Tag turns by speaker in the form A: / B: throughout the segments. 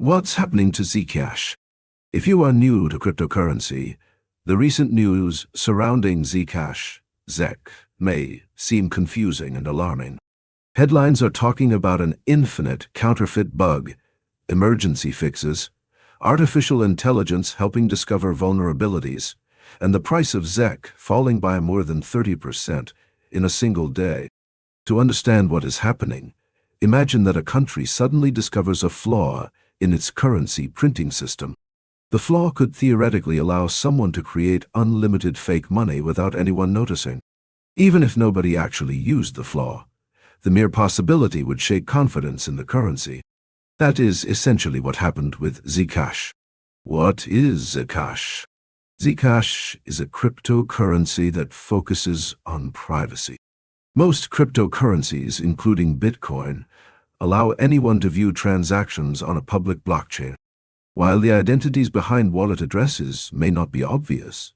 A: What's happening to Zcash? If you are new to cryptocurrency, the recent news surrounding Zcash, ZEC, may seem confusing and alarming. Headlines are talking about an infinite counterfeit bug, emergency fixes, artificial intelligence helping discover vulnerabilities, and the price of ZEC falling by more than 30% in a single day. To understand what is happening, imagine that a country suddenly discovers a flaw in its currency printing system. The flaw could theoretically allow someone to create unlimited fake money without anyone noticing. Even if nobody actually used the flaw, the mere possibility would shake confidence in the currency. That is essentially what happened with Zcash. What is Zcash? Zcash is a cryptocurrency that focuses on privacy. Most cryptocurrencies, including Bitcoin, allow anyone to view transactions on a public blockchain. While the identities behind wallet addresses may not be obvious,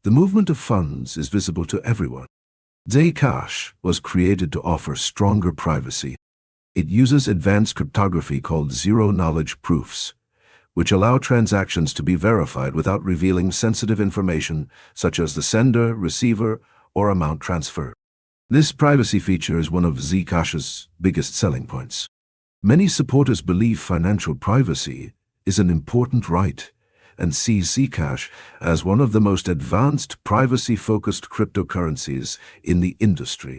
A: the movement of funds is visible to everyone. Zcash was created to offer stronger privacy. It uses advanced cryptography called zero-knowledge proofs, which allow transactions to be verified without revealing sensitive information such as the sender, receiver, or amount transferred. This privacy feature is one of Zcash's biggest selling points. Many supporters believe financial privacy is an important right and see Zcash as one of the most advanced privacy-focused cryptocurrencies in the industry.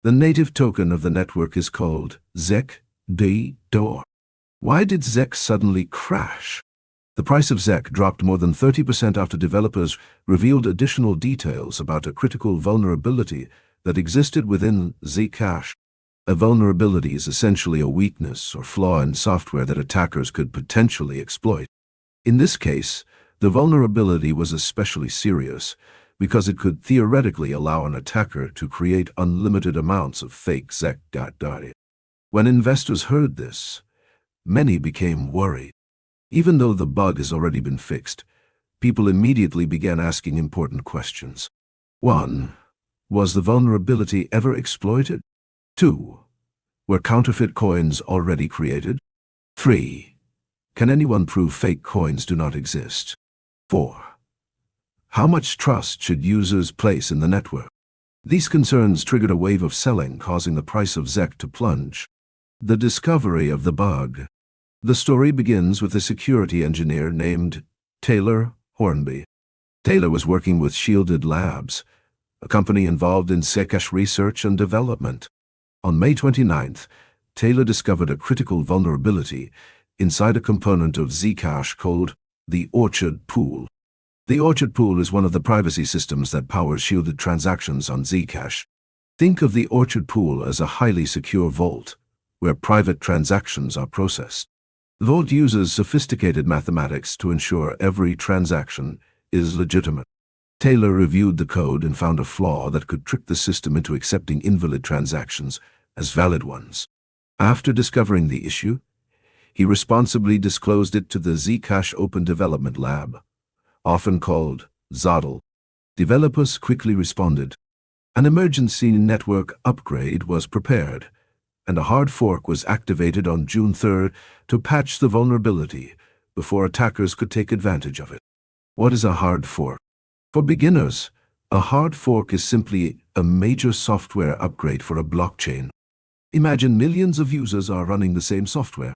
A: The native token of the network is called ZEC. Why did ZEC suddenly crash? The price of ZEC dropped more than 30% after developers revealed additional details about a critical vulnerability that existed within Zcash. A vulnerability is essentially a weakness or flaw in software that attackers could potentially exploit. In this case, the vulnerability was especially serious because it could theoretically allow an attacker to create unlimited amounts of fake ZEC. When investors heard this, many became worried. Even though the bug has already been fixed, people immediately began asking important questions. 1. Was the vulnerability ever exploited? 2. Were counterfeit coins already created? 3. Can anyone prove fake coins do not exist? 4. How much trust should users place in the network? These concerns triggered a wave of selling, causing the price of ZEC to plunge. The discovery of the bug. The story begins with a security engineer named Taylor Hornby. Taylor was working with Shielded Labs, a company involved in Zcash research and development. On May 29th, Taylor discovered a critical vulnerability inside a component of Zcash called the Orchard Pool. The Orchard Pool is one of the privacy systems that powers shielded transactions on Zcash. Think of the Orchard Pool as a highly secure vault, where private transactions are processed. The vault uses sophisticated mathematics to ensure every transaction is legitimate. Taylor reviewed the code and found a flaw that could trick the system into accepting invalid transactions as valid ones. After discovering the issue, he responsibly disclosed it to the Zcash Open Development Lab, often called ZODL. Developers quickly responded. An emergency network upgrade was prepared, and a hard fork was activated on June 3rd to patch the vulnerability before attackers could take advantage of it. What is a hard fork? For beginners, a hard fork is simply a major software upgrade for a blockchain. Imagine millions of users are running the same software.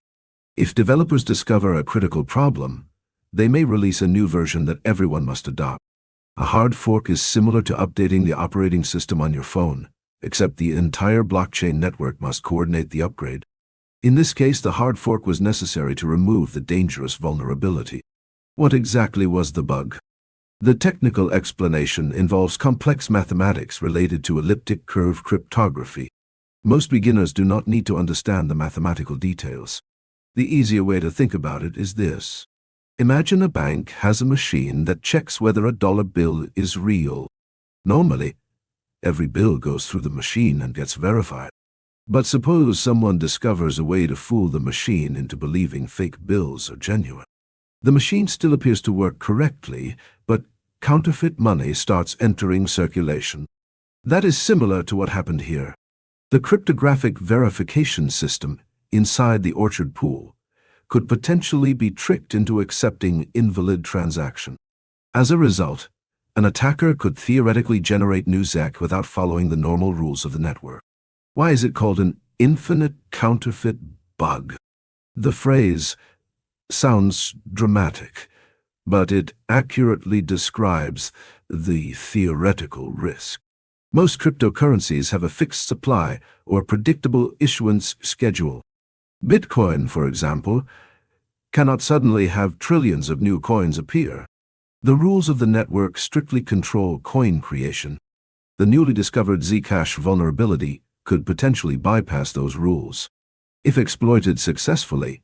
A: If developers discover a critical problem, they may release a new version that everyone must adopt. A hard fork is similar to updating the operating system on your phone, except the entire blockchain network must coordinate the upgrade. In this case, the hard fork was necessary to remove the dangerous vulnerability. What exactly was the bug? The technical explanation involves complex mathematics related to elliptic curve cryptography. Most beginners do not need to understand the mathematical details. The easier way to think about it is this. Imagine a bank has a machine that checks whether a dollar bill is real. Normally, every bill goes through the machine and gets verified. But suppose someone discovers a way to fool the machine into believing fake bills are genuine. The machine still appears to work correctly, but counterfeit money starts entering circulation. That is similar to what happened here. The cryptographic verification system inside the Orchard Pool could potentially be tricked into accepting invalid transaction. As a result, an attacker could theoretically generate new ZEC without following the normal rules of the network. Why is it called an infinite counterfeit bug? The phrase sounds dramatic, but it accurately describes the theoretical risk. Most cryptocurrencies have a fixed supply or predictable issuance schedule. Bitcoin, for example, cannot suddenly have trillions of new coins appear. The rules of the network strictly control coin creation. The newly discovered Zcash vulnerability could potentially bypass those rules. If exploited successfully,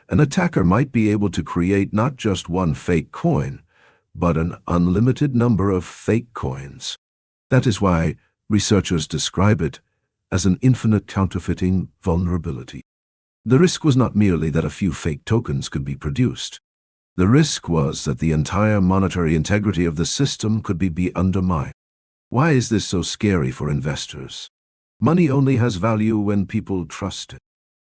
A: an attacker might be able to create not just one fake coin, but an unlimited number of fake coins. That is why researchers describe it as an infinite counterfeiting vulnerability. The risk was not merely that a few fake tokens could be produced. The risk was that the entire monetary integrity of the system could be undermined. Why is this so scary for investors? Money only has value when people trust it.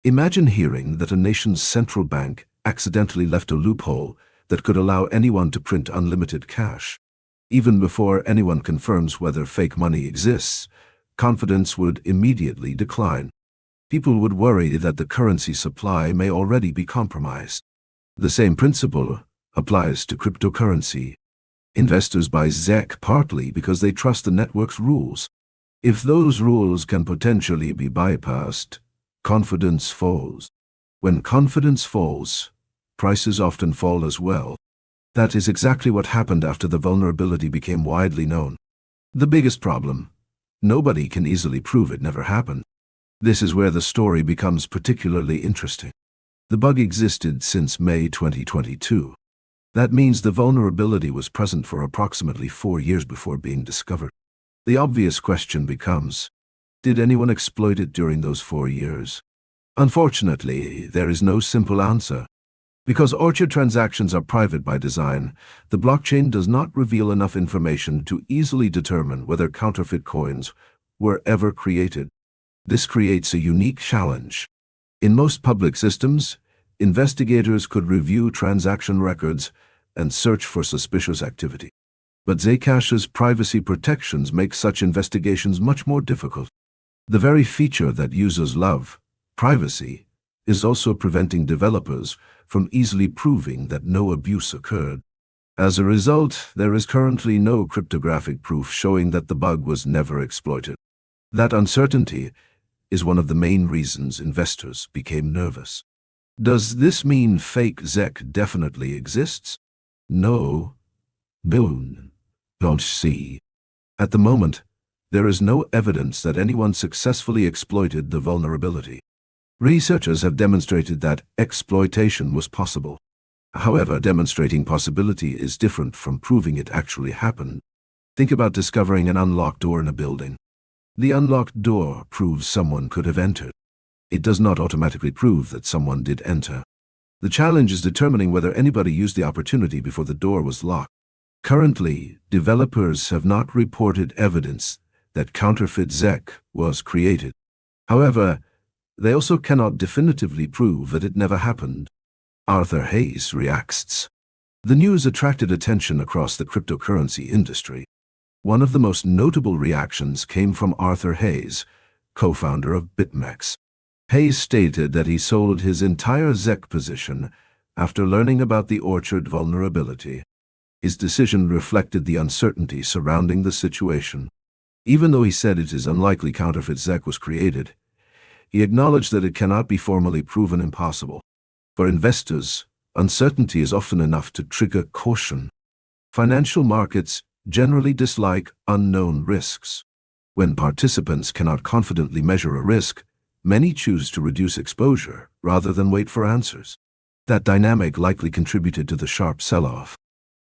A: Imagine hearing that a nation's central bank accidentally left a loophole that could allow anyone to print unlimited cash. Even before anyone confirms whether fake money exists, confidence would immediately decline. People would worry that the currency supply may already be compromised. The same principle applies to cryptocurrency. Investors buy ZEC partly because they trust the network's rules. If those rules can potentially be bypassed, confidence falls. When confidence falls, prices often fall as well. That is exactly what happened after the vulnerability became widely known. The biggest problem: nobody can easily prove it never happened. This is where the story becomes particularly interesting. The bug existed since May 2022. That means the vulnerability was present for approximately 4 years before being discovered. The obvious question becomes, did anyone exploit it during those 4 years? Unfortunately, there is no simple answer. Because Orchard transactions are private by design, the blockchain does not reveal enough information to easily determine whether counterfeit coins were ever created. This creates a unique challenge. In most public systems, investigators could review transaction records and search for suspicious activity. But Zcash's privacy protections make such investigations much more difficult. The very feature that users love, privacy, is also preventing developers from easily proving that no abuse occurred. As a result, there is currently no cryptographic proof showing that the bug was never exploited. That uncertainty is one of the main reasons investors became nervous. Does this mean fake ZEC definitely exists? No. Don't see. At the moment, there is no evidence that anyone successfully exploited the vulnerability. Researchers have demonstrated that exploitation was possible. However, demonstrating possibility is different from proving it actually happened. Think about discovering an unlocked door in a building. The unlocked door proves someone could have entered. It does not automatically prove that someone did enter. The challenge is determining whether anybody used the opportunity before the door was locked. Currently, developers have not reported evidence that counterfeit ZEC was created. However, they also cannot definitively prove that it never happened. Arthur Hayes reacts. The news attracted attention across the cryptocurrency industry. One of the most notable reactions came from Arthur Hayes, co-founder of BitMEX. Hayes stated that he sold his entire ZEC position after learning about the Orchard vulnerability. His decision reflected the uncertainty surrounding the situation. Even though he said it is unlikely counterfeit ZEC was created, he acknowledged that it cannot be formally proven impossible. For investors, uncertainty is often enough to trigger caution. Financial markets generally dislike unknown risks. When participants cannot confidently measure a risk, many choose to reduce exposure rather than wait for answers. That dynamic likely contributed to the sharp sell-off.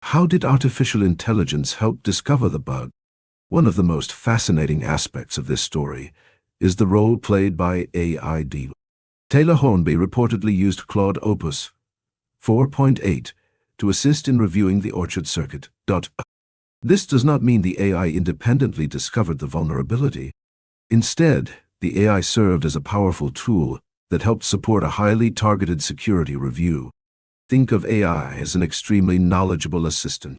A: How did artificial intelligence help discover the bug? One of the most fascinating aspects of this story is the role played by AI. Taylor Hornby reportedly used Claude Opus 4.8 to assist in reviewing the Orchard circuit. This does not mean the AI independently discovered the vulnerability. Instead, the AI served as a powerful tool that helped support a highly targeted security review. Think of AI as an extremely knowledgeable assistant.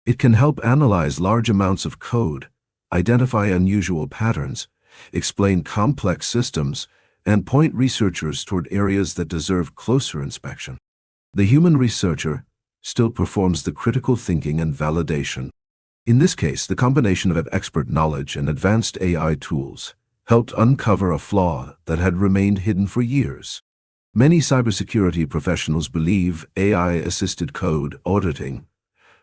A: It can help analyze large amounts of code, identify unusual patterns, explain complex systems, and point researchers toward areas that deserve closer inspection. The human researcher still performs the critical thinking and validation. In this case, the combination of expert knowledge and advanced AI tools helped uncover a flaw that had remained hidden for years. Many cybersecurity professionals believe AI-assisted code auditing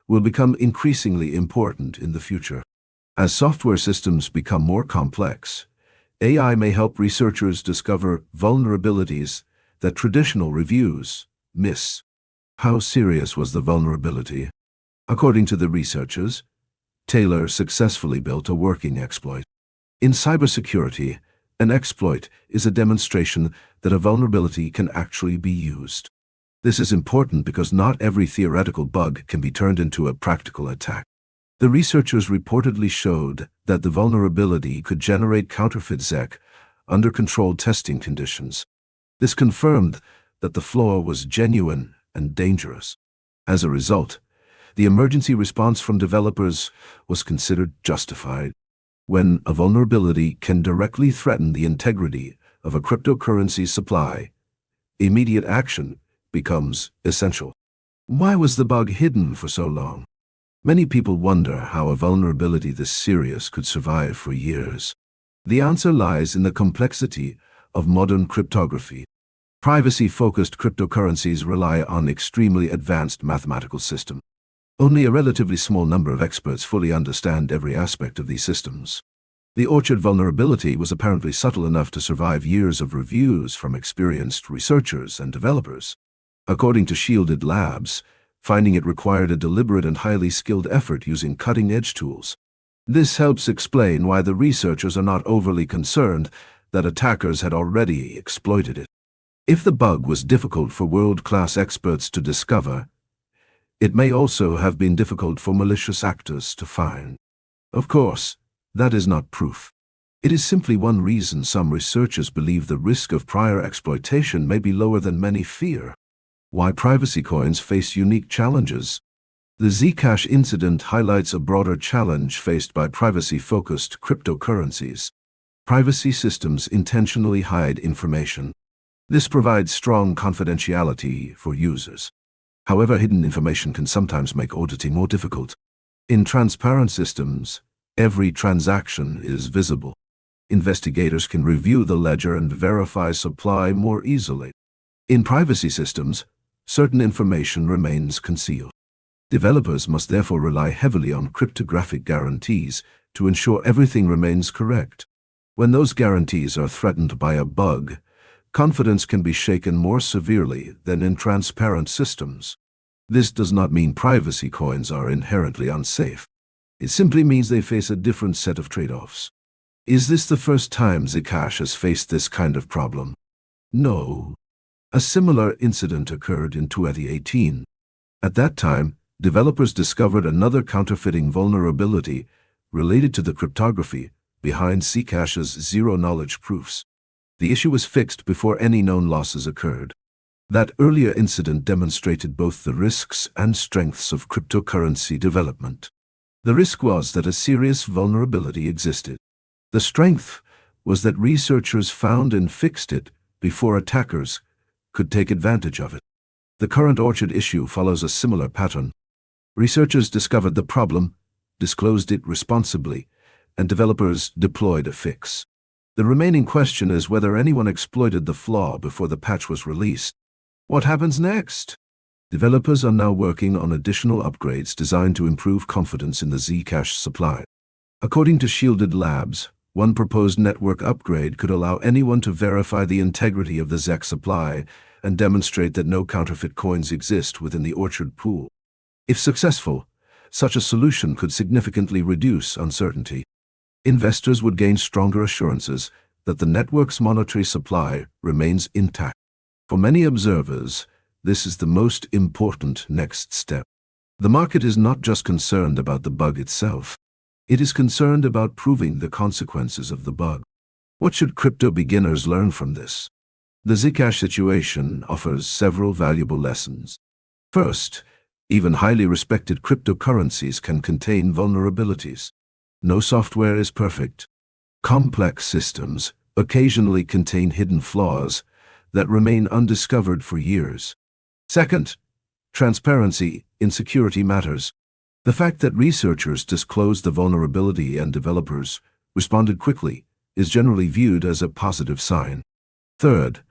A: will become increasingly important in the future. As software systems become more complex, AI may help researchers discover vulnerabilities that traditional reviews miss. How serious was the vulnerability? According to the researchers, Taylor successfully built a working exploit. In cybersecurity, an exploit is a demonstration that a vulnerability can actually be used. This is important because not every theoretical bug can be turned into a practical attack. The researchers reportedly showed that the vulnerability could generate counterfeit ZEC under controlled testing conditions. This confirmed that the flaw was genuine and dangerous. As a result, the emergency response from developers was considered justified. When a vulnerability can directly threaten the integrity of a cryptocurrency supply, immediate action becomes essential. Why was the bug hidden for so long? Many people wonder how a vulnerability this serious could survive for years. The answer lies in the complexity of modern cryptography. Privacy-focused cryptocurrencies rely on extremely advanced mathematical systems. Only a relatively small number of experts fully understand every aspect of these systems. The Orchard vulnerability was apparently subtle enough to survive years of reviews from experienced researchers and developers. According to Shielded Labs, finding it required a deliberate and highly skilled effort using cutting-edge tools. This helps explain why the researchers are not overly concerned that attackers had already exploited it. If the bug was difficult for world-class experts to discover, it may also have been difficult for malicious actors to find. Of course, that is not proof. It is simply one reason some researchers believe the risk of prior exploitation may be lower than many fear. Why privacy coins face unique challenges. The Zcash incident highlights a broader challenge faced by privacy-focused cryptocurrencies. Privacy systems intentionally hide information. This provides strong confidentiality for users. However, hidden information can sometimes make auditing more difficult. In transparent systems, every transaction is visible. Investigators can review the ledger and verify supply more easily. In privacy systems, certain information remains concealed. Developers must therefore rely heavily on cryptographic guarantees to ensure everything remains correct. When those guarantees are threatened by a bug, confidence can be shaken more severely than in transparent systems. This does not mean privacy coins are inherently unsafe. It simply means they face a different set of trade-offs. Is this the first time Zcash has faced this kind of problem? No. A similar incident occurred in 2018. At that time, developers discovered another counterfeiting vulnerability related to the cryptography behind Zcash's zero-knowledge proofs. The issue was fixed before any known losses occurred. That earlier incident demonstrated both the risks and strengths of cryptocurrency development. The risk was that a serious vulnerability existed. The strength was that researchers found and fixed it before attackers could take advantage of it. The current Orchard issue follows a similar pattern. Researchers discovered the problem, disclosed it responsibly, and developers deployed a fix. The remaining question is whether anyone exploited the flaw before the patch was released. What happens next? Developers are now working on additional upgrades designed to improve confidence in the Zcash supply. According to Shielded Labs, one proposed network upgrade could allow anyone to verify the integrity of the ZEC supply and demonstrate that no counterfeit coins exist within the Orchard pool. If successful, such a solution could significantly reduce uncertainty. Investors would gain stronger assurances that the network's monetary supply remains intact. For many observers, this is the most important next step. The market is not just concerned about the bug itself. It is concerned about proving the consequences of the bug. What should crypto beginners learn from this? The Zcash situation offers several valuable lessons. First, even highly respected cryptocurrencies can contain vulnerabilities. No software is perfect. Complex systems occasionally contain hidden flaws that remain undiscovered for years. Second, transparency in security matters. The fact that researchers disclosed the vulnerability and developers responded quickly is generally viewed as a positive sign. Third,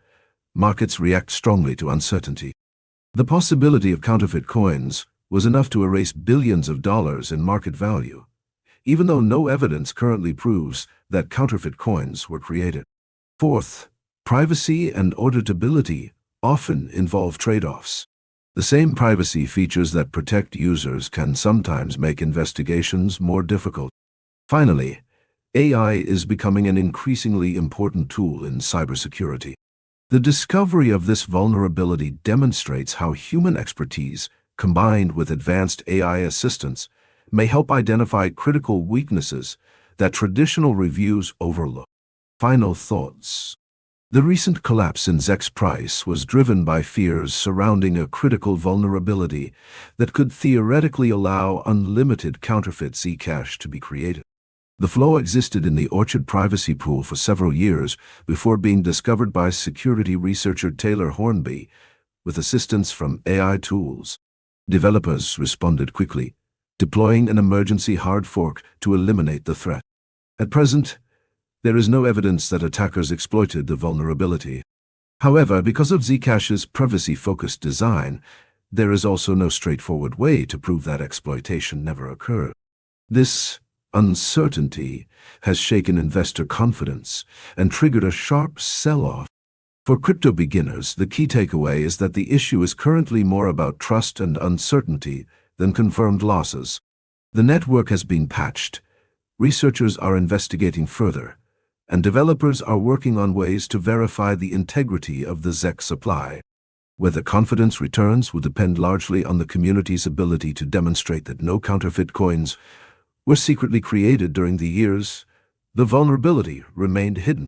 A: markets react strongly to uncertainty. The possibility of counterfeit coins was enough to erase billions of dollars in market value, even though no evidence currently proves that counterfeit coins were created. Fourth, privacy and auditability often involve trade-offs. The same privacy features that protect users can sometimes make investigations more difficult. Finally, AI is becoming an increasingly important tool in cybersecurity. The discovery of this vulnerability demonstrates how human expertise, combined with advanced AI assistance, may help identify critical weaknesses that traditional reviews overlook. Final thoughts. The recent collapse in ZEC's price was driven by fears surrounding a critical vulnerability that could theoretically allow unlimited counterfeit Zcash to be created. The flaw existed in the Orchard privacy pool for several years before being discovered by security researcher Taylor Hornby with assistance from AI tools. Developers responded quickly, deploying an emergency hard fork to eliminate the threat. At present, there is no evidence that attackers exploited the vulnerability. However, because of Zcash's privacy-focused design, there is also no straightforward way to prove that exploitation never occurred. This uncertainty has shaken investor confidence and triggered a sharp sell-off. For crypto beginners, the key takeaway is that the issue is currently more about trust and uncertainty than confirmed losses. The network has been patched, researchers are investigating further, and developers are working on ways to verify the integrity of the ZEC supply. Whether confidence returns will depend largely on the community's ability to demonstrate that no counterfeit coins were secretly created during the years the vulnerability remained hidden.